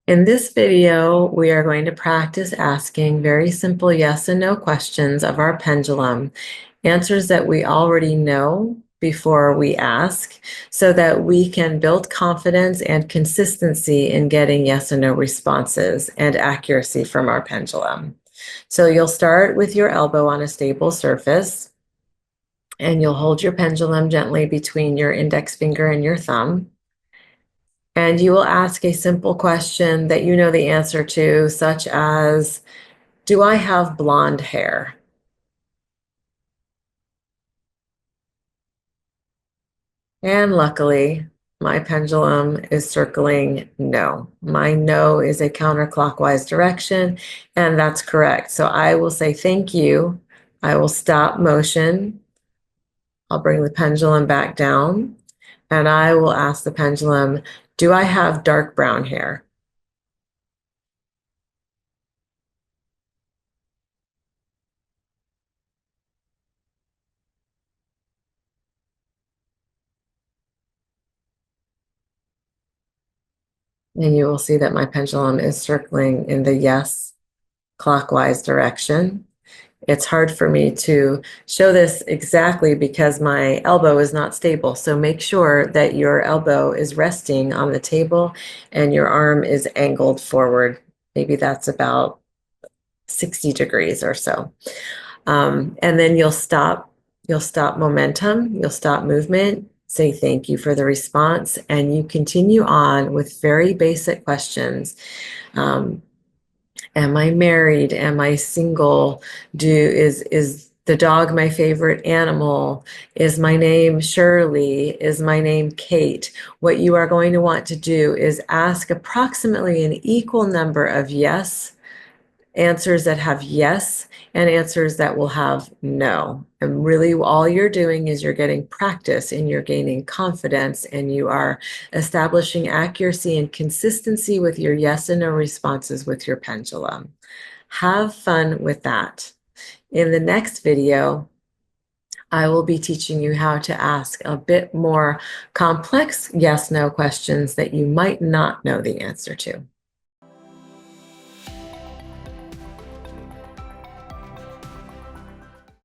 In this video, we are going to practice asking very simple yes and no questions of our pendulum, answers that we already know before we ask, so that we can build confidence and consistency in getting yes and no responses and accuracy from our pendulum. So you'll start with your elbow on a stable surface, and you'll hold your pendulum gently between your index finger and your thumb. And you will ask a simple question that you know the answer to, such as, do I have blonde hair? And luckily, my pendulum is circling no. My no is a counterclockwise direction, and that's correct. So I will say thank you. I will stop motion. I'll bring the pendulum back down, and I will ask the pendulum, do I have dark brown hair? And you will see that my pendulum is circling in the yes clockwise direction. It's hard for me to show this exactly because my elbow is not stable. So make sure that your elbow is resting on the table and your arm is angled forward. Maybe that's about 60 degrees or so. And then you'll stop momentum, you'll stop movement, say thank you for the response, and you continue on with very basic questions. Am I married? Am I single? Is the dog my favorite animal? Is my name Shirley? Is my name Kate? What you are going to want to do is ask approximately an equal number of yes answers that have yes and answers that will have no. And really all you're doing is you're getting practice and you're gaining confidence and you are establishing accuracy and consistency with your yes and no responses with your pendulum. Have fun with that. In the next video, I will be teaching you how to ask a bit more complex yes-no questions that you might not know the answer to.